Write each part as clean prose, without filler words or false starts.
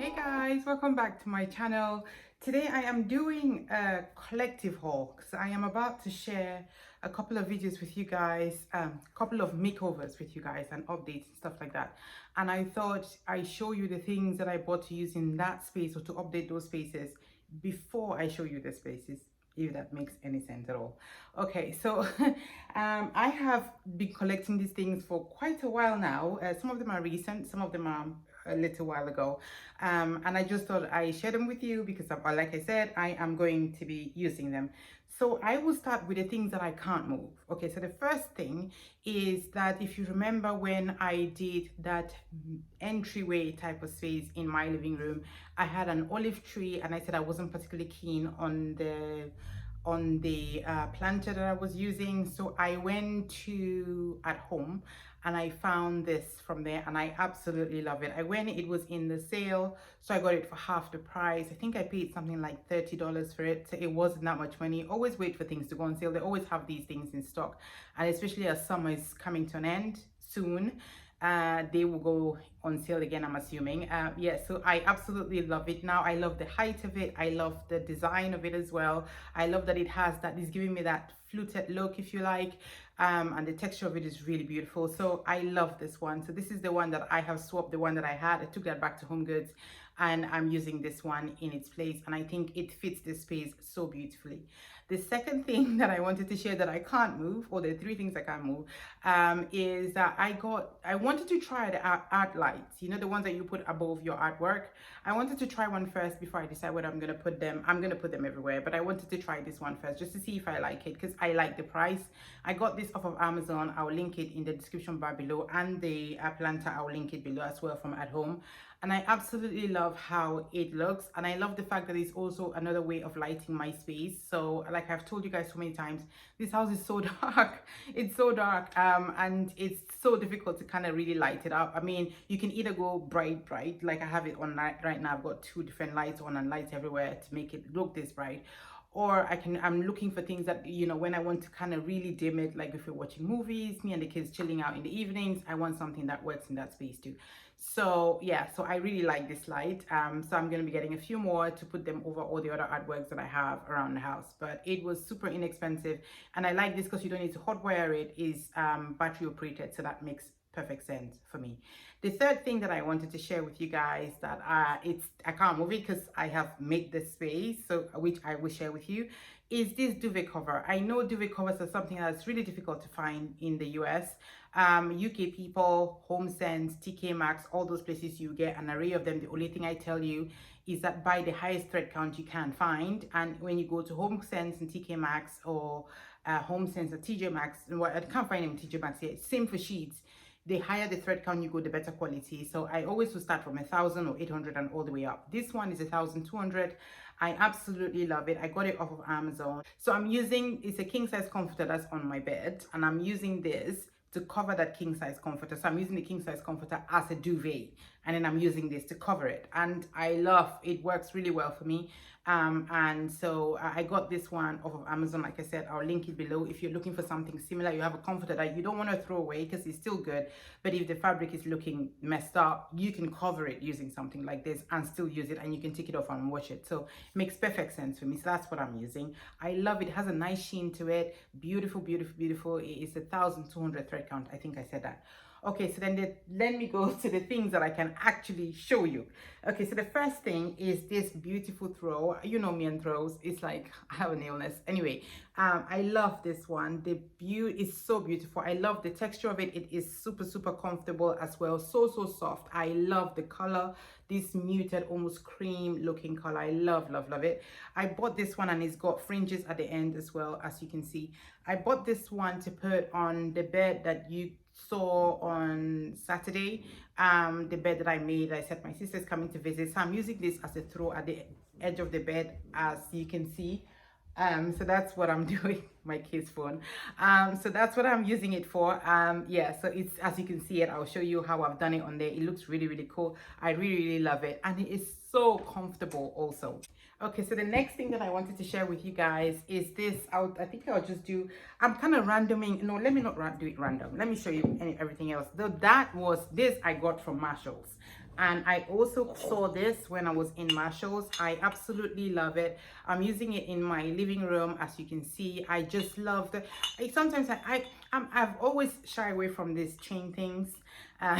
Hey guys, welcome back to my channel. Today I am doing a collective haul because I am about to share a couple of videos with you guys, a couple of makeovers with you guys and updates and stuff like that. And I thought I show you the things that I bought to use in that space or to update those spaces before I show you the spaces, if that makes any sense at all. Okay, so I have been collecting these things for quite a while now. Some of them are recent, some of them are a little while ago, and I just thought I share them with you because like I said, I am going to be using them. So I will start with the things that I can't move. Okay, so the first thing is that if you remember when I did that entryway type of space in my living room, I had an olive tree and I said I wasn't particularly keen on the planter that I was using. So I went to at home and I found this from there and I absolutely love it. It was in the sale, so I got it for half the price. I think I paid something like $30 for it, so it wasn't that much money. Always wait for things to go on sale. They always have these things in stock, and especially as summer is coming to an end soon, they will go on sale again, I'm assuming. Yeah, so I absolutely love it. Now I love the height of it, I love the design of it as well. I love that it's giving me that fluted look, if you like, and the texture of it is really beautiful. So I love this one. So this is the one that I have swapped the one that I had. I took that back to Home Goods and I'm using this one in its place, and I think it fits this space so beautifully. The second thing that I wanted to share that I can't move, or the three things I can't move, is that I wanted to try the art lights, you know, the ones that you put above your artwork. I wanted to try one first before I decide whether I'm going to put them. I'm going to put them everywhere, but I wanted to try this one first just to see if I like it, because I like the price. I got this off of Amazon. I'll link it in the description bar below, and the planter, I'll link it below as well, from at home. And I absolutely love how it looks, and I love the fact that it's also another way of lighting my space. So like I've told you guys so many times, this house is so dark. It's so dark, and it's so difficult to kind of really light it up. I mean, you can either go bright like I have it on right now. I've got two different lights on and lights everywhere to make it look this bright, or I'm looking for things that, you know, when I want to kind of really dim it, like if we're watching movies, me and the kids chilling out in the evenings, I want something that works in that space too. So yeah, so I really like this light. So I'm going to be getting a few more to put them over all the other artworks that I have around the house, but it was super inexpensive, and I like this because you don't need to hotwire it. Is battery operated, so that makes perfect sense for me. The third thing that I wanted to share with you guys, that I can't move it because I have made this space, so which I will share with you, is this duvet cover. I know duvet covers are something that's really difficult to find in the US. UK people, HomeSense, TK Maxx, all those places, you get an array of them. The only thing I tell you is that buy the highest thread count you can find, and when you go to HomeSense and TK Maxx, or HomeSense or TJ Maxx, well, I can't find them in TJ Maxx yet. Same for sheets. The higher the thread count you go, the better quality. So I always will start from 1,000 or 800 and all the way up. This one is 1,200. I absolutely love it. I got it off of Amazon. So it's a king size comforter that's on my bed, and I'm using this to cover that king size comforter. So I'm using the king size comforter as a duvet, and then I'm using this to cover it, and I love it. Works really well for me. And so I got this one off of Amazon. Like I said, I'll link it below. If you're looking for something similar, you have a comforter that you don't want to throw away because it's still good, but if the fabric is looking messed up, you can cover it using something like this and still use it, and you can take it off and wash it. So it makes perfect sense for me. So that's what I'm using. I love it. It has a nice sheen to it. Beautiful, beautiful, beautiful. It is 1,200 thread count. I think I said that. Okay, so then let me go to the things that I can actually show you. Okay, so the first thing is this beautiful throw. You know me and throws. It's like I have an illness. Anyway, I love this one. The view is so beautiful. I love the texture of it. It is super, super comfortable as well. So, so soft. I love the color. This muted, almost cream looking color. I love, love, love it. I bought this one, and it's got fringes at the end as well, as you can see. I bought this one to put on the bed that you saw on Saturday, the bed that I made. I said my sister's coming to visit, so I'm using this as a throw at the edge of the bed, as you can see. So that's what I'm doing. My kid's phone. So that's what I'm using it for. Yeah, so it's, as you can see it, I'll show you how I've done it on there. It looks really, really cool. I really, really love it, and it is so comfortable also. Okay, so the next thing that I wanted to share with you guys is this. I think I'll just do, I'm kind of randoming. No, let me not do it random. Let me show you everything else. Though that was, this I got from Marshalls. And I also saw this when I was in Marshalls. I absolutely love it. I'm using it in my living room. As you can see, I just love the, sometimes I've always shy away from these chain things. uh,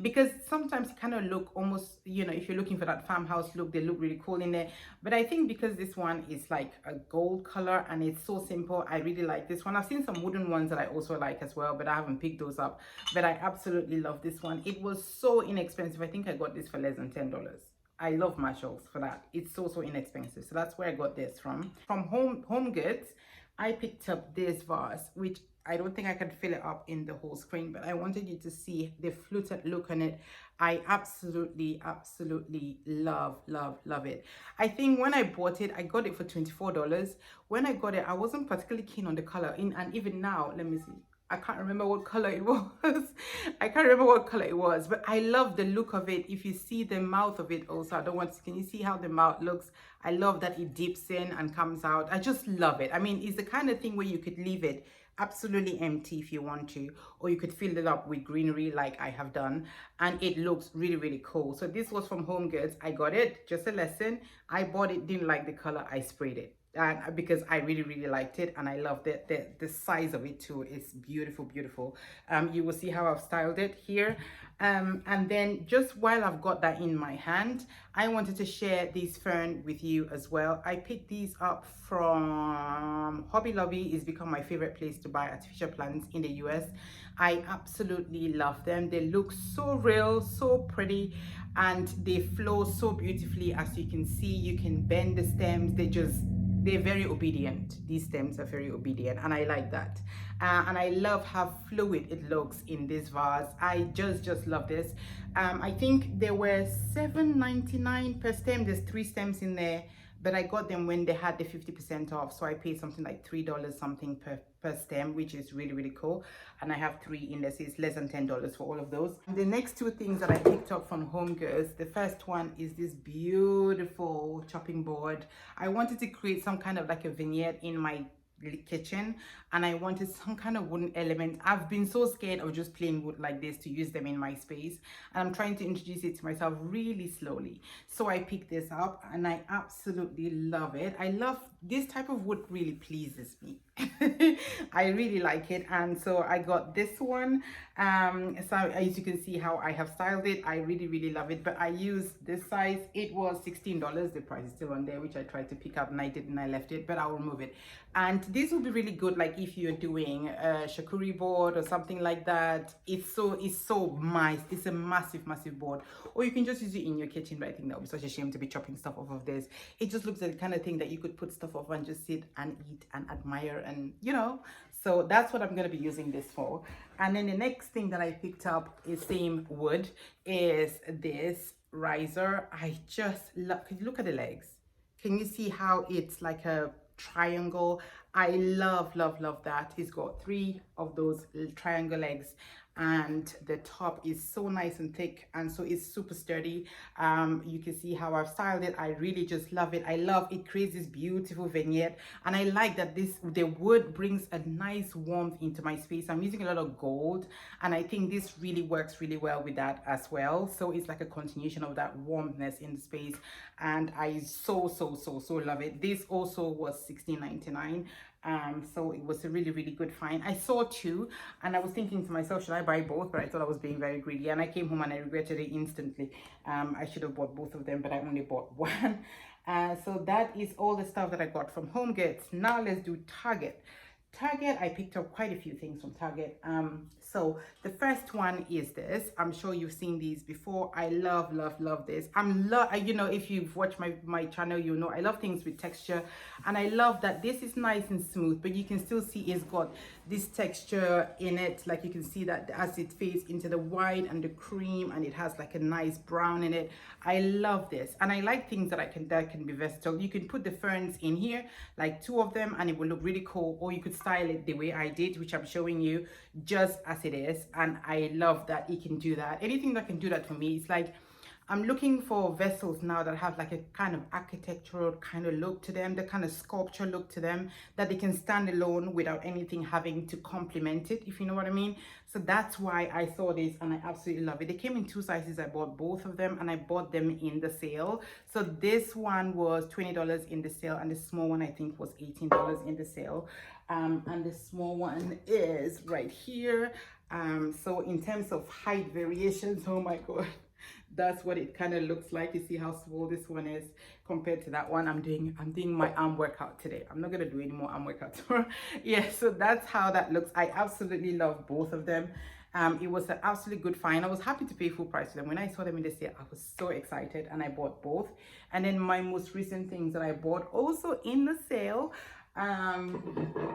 because sometimes it kind of look almost, you know, if you're looking for that farmhouse look, they look really cool in there. But I think because this one is like a gold color and it's so simple, I really like this one. I've seen some wooden ones that I also like as well, but I haven't picked those up. But I absolutely love this one. It was so inexpensive. I think I got this for less than $10. I love Marshalls for that. It's so inexpensive. So that's where I got this from. From Home Goods, I picked up this vase, which I don't think I can fill it up in the whole screen, but I wanted you to see the fluted look on it. I absolutely love it. I think when I bought it, I got it for $24. When I got it, I wasn't particularly keen on the color. And even now, let me see. I can't remember what color it was. I can't remember what color it was, but I love the look of it. If you see the mouth of it also, I don't want to, can you see how the mouth looks? I love that it dips in and comes out. I just love it. I mean, it's the kind of thing where you could leave it absolutely empty if you want to, or you could fill it up with greenery like I have done, and it looks really cool. So this was from Home Goods. I got it, just a lesson. I bought it, didn't like the color, I sprayed it. And because I really liked it, and I love the size of it too. It's beautiful. You will see how I've styled it here. And then just while I've got that in my hand, I wanted to share these Fern with you as well. I picked these up from Hobby Lobby. It's become my favorite place to buy artificial plants in the US. I absolutely love them. They look so real, so pretty, and they flow so beautifully. As you can see, you can bend the stems. They're very obedient. These stems are very obedient, and I like that. And I love how fluid it looks in this vase. I just love this. I think they were $7.99 per stem. There's 3 stems in there, but I got them when they had the 50% off. So I paid something like $3 something per stem, which is really cool. And I have 3 in there, so it's less than $10 for all of those. And the next 2 things that I picked up from Home Goods, the first one is this beautiful chopping board. I wanted to create some kind of like a vignette in my kitchen, and I wanted some kind of wooden element. I've been so scared of just plain wood like this to use them in my space, and I'm trying to introduce it to myself really slowly. So I picked this up and I absolutely love it. I love this type of wood, really pleases me. I really like it, and so I got this one. So as you can see how I have styled it, I really love it. But I used this size. It was $16. The price is still on there, which I tried to pick up and I didn't. I left it, but I'll remove it. And this will be really good, like if you're doing a charcuterie board or something like that. It's so nice. It's a massive board, or you can just use it in your kitchen. But I think that would be such a shame to be chopping stuff off of this. It just looks like the kind of thing that you could put stuff off and just sit and eat and admire, and you know. So that's what I'm going to be using this for. And then the next thing that I picked up is same wood, is this riser. I just love, look at the legs. Can you see how it's like a triangle? I love that. It's got 3 of those triangle legs, and the top is so nice and thick, and so it's super sturdy. You can see how I've styled it. I really just love it. I love it. Creates this beautiful vignette, and I like that the wood brings a nice warmth into my space. I'm using a lot of gold, and I think this really works really well with that as well. So it's like a continuation of that warmness in the space, and I so love it. This also was $16.99. So it was a really good find. I saw 2, and I was thinking to myself, should I buy both? But I thought I was being very greedy, and I came home and I regretted it instantly. I should have bought both of them, but I only bought 1. So that is all the stuff that I got from Home Goods. Now let's do Target. I picked up quite a few things from Target. So the first one is this. I'm sure you've seen these before. I love this. You know, if you've watched my channel, you know I love things with texture, and I love that this is nice and smooth, but you can still see it's got this texture in it. Like you can see that as it fades into the white and the cream, and it has like a nice brown in it. I love this, and I like things that can be versatile. You can put the ferns in here, like 2 of them, and it will look really cool, or you could style it the way I did, which I'm showing you, just as it is. And I love that it can do that. Anything that can do that for me, it's like I'm looking for vessels now that have like a kind of architectural kind of look to them, the kind of sculpture look to them, that they can stand alone without anything having to complement it, if you know what I mean. So that's why I saw this and I absolutely love it. They came in 2 sizes. I bought both of them and I bought them in the sale. So this one was $20 in the sale and the small one I think was $18 in the sale. And the small one is right here. So in terms of height variations, oh my god, that's what it kind of looks like. You see how small this one is compared to that one. I'm doing my arm workout today. I'm not gonna do any more arm workout tomorrow. Yeah, so that's how that looks. I absolutely love both of them. It was an absolutely good find. I was happy to pay full price for them. When I saw them in the sale, I was so excited and I bought both. And then my most recent things that I bought also in the sale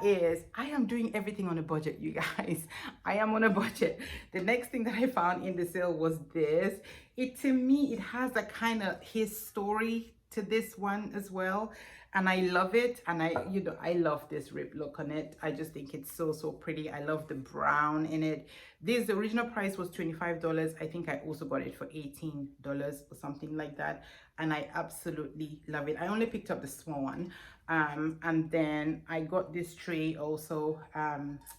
is I am doing everything on a budget, you guys. I am on a budget. The next thing that I found in the sale was this. To me, it has a kind of his story to this one as well, and I love it. And I love this rib look on it. I just think it's so pretty. I love the brown in it. The original price was $25. I think I also got it for $18 or something like that, and I absolutely love it. I only picked up the small one, and then I got this tray also,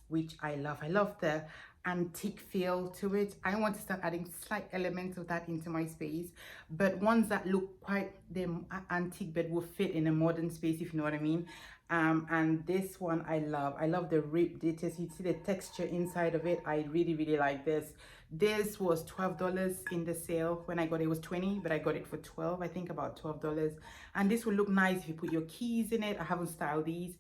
which I love. I love the antique feel to it. I want to start adding slight elements of that into my space, but ones that look quite the antique but will fit in a modern space, if you know what I mean. And this one I love the rib details. You see the texture inside of it. I really like this. This was $12 in the sale. When I got it, it was $20, but I got it for $12, I think about $12. And this will look nice if you put your keys in it. I haven't styled these.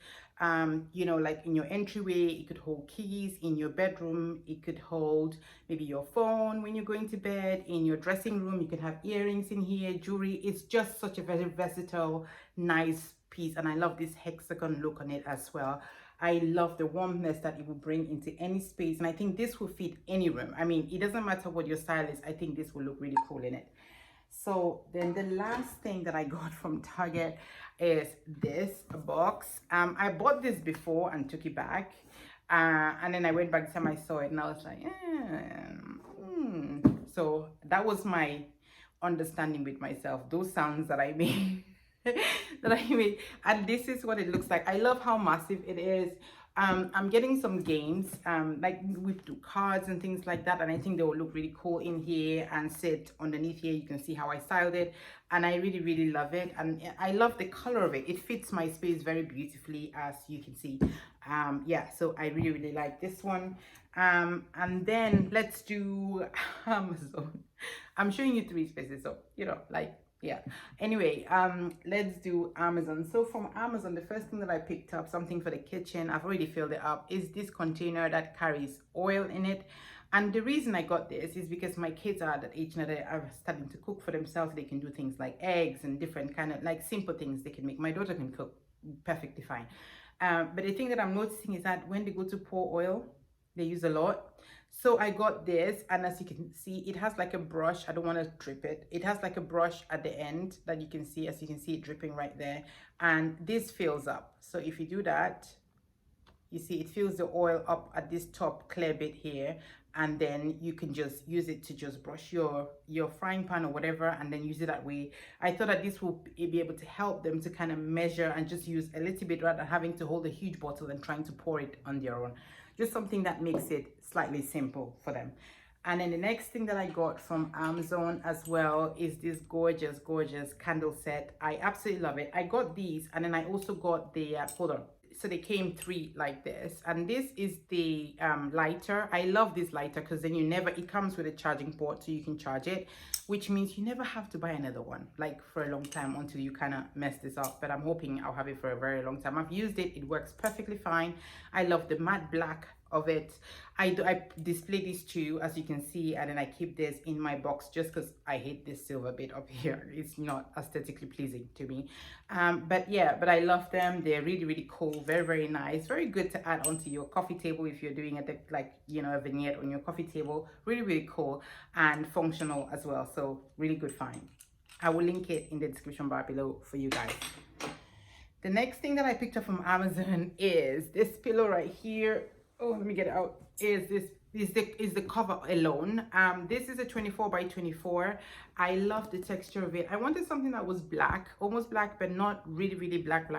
You know, like in your entryway, it could hold keys. In your bedroom, it could hold maybe your phone when you're going to bed. In your dressing room, you can have earrings in here, jewelry. It's just such a very versatile, nice piece, and I love this hexagon look on it as well. I love the warmness that it will bring into any space, and I think this will fit any room. I mean, it doesn't matter what your style is. I think this will look really cool in it. So then the last thing that I got from Target is this box. I bought this before and took it back, and then I went back time I saw it and I was like, so that was my understanding with myself, those sounds that I made. And this is what it looks like. I love how massive it is. I'm getting some games, like with cards and things like that, and I think they will look really cool in here and sit underneath here. You can see how I styled it, and I really love it, and I love the color of it. It fits my space very beautifully, as you can see. Yeah, so I really like this one. And then let's do Amazon. I'm showing you 3 spaces, so you know, like, yeah, anyway, let's do Amazon. So from Amazon, the first thing that I picked up, something for the kitchen, I've already filled it up, is this container that carries oil in it. And the reason I got this is because my kids are at that age now that they are starting to cook for themselves. They can do things like eggs and different kind of like simple things they can make. My daughter can cook perfectly fine, but the thing that I'm noticing is that when they go to pour oil, they use a lot. So I got this, and as you can see, it has like a brush. I don't want to drip it. It has like a brush at the end that you can see, as you can see it dripping right there, and this fills up. So if you do that, you see it fills the oil up at this top clear bit here, and then you can just use it to just brush your frying pan or whatever, and then use it that way. I thought that this will be able to help them to kind of measure and just use a little bit rather than having to hold a huge bottle and trying to pour it on their own. Just something that makes it slightly simple for them. And then the next thing that I got from Amazon as well is this gorgeous candle set. I absolutely love it. I got these, and then I also got the hold on. So they came 3 like this, and this is the lighter. I love this lighter because then it comes with a charging port, so you can charge it, which means you never have to buy another one like for a long time until you kind of mess this up. But I'm hoping I'll have it for a very long time. I've used it. It works perfectly fine. I love the matte black of it. I display these 2, as you can see, and then I keep this in my box just because I hate this silver bit up here. It's not aesthetically pleasing to me, but yeah, but I love them. They're really cool, very nice, very good to add onto your coffee table if you're doing it like, you know, a vignette on your coffee table. Really cool and functional as well, so really good find. I will link it in the description bar below for you guys. The next thing that I picked up from Amazon is this pillow right here. Oh, let me get it out. Is this is the cover alone. This is a 24 by 24. I love the texture of it. I wanted something that was black, almost black, but not really black.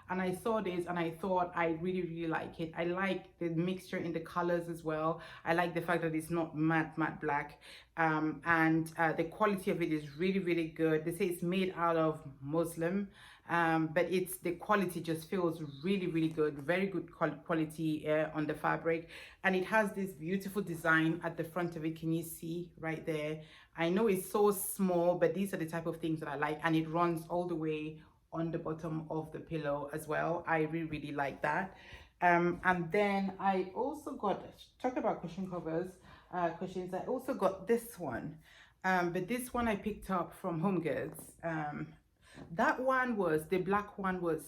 And I saw this and I thought I really like it. I like the mixture in the colors as well. I like the fact that it's not matte black. And the quality of it is really good. They say it's made out of muslin, but it's the quality just feels really good, very good quality on the fabric. And it has this beautiful design at the front of it. Can you see right there? I know it's so small, but these are the type of things that I like, and it runs all the way on the bottom of the pillow as well. I really like that. And then I also got, talk about cushion covers, cushions, I also got this one, but this one I picked up from Home Goods. That one was, the black one was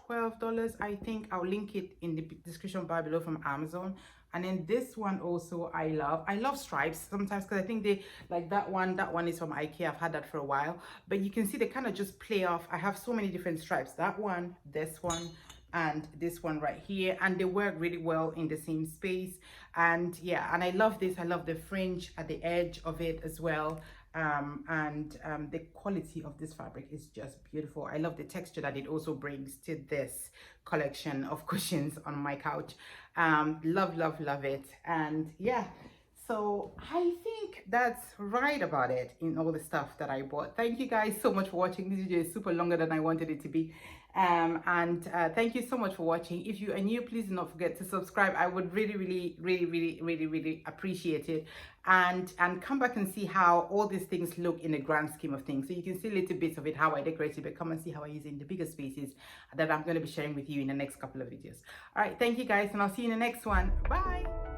$12, I think. I'll link it in the description bar below, from Amazon. And then this one also I love stripes sometimes, because I think they like that one is from IKEA. I've had that for a while, but you can see they kind of just play off. I have so many different stripes, that one, this one, and this one right here, and they work really well in the same space. And yeah, and I love this. I love the fringe at the edge of it as well. The quality of this fabric is just beautiful. I love the texture that it also brings to this collection of cushions on my couch. Love it. And yeah, so I think that's right about it in all the stuff that I bought. Thank you guys so much for watching. This video is super longer than I wanted it to be. Thank you so much for watching. If you are new, please do not forget to subscribe. I would really appreciate it. And come back and see how all these things look in the grand scheme of things. So you can see little bits of it, how I decorate it, but come and see how I use it in the bigger spaces that I'm going to be sharing with you in the next couple of videos. All right, thank you guys, and I'll see you in the next one. Bye.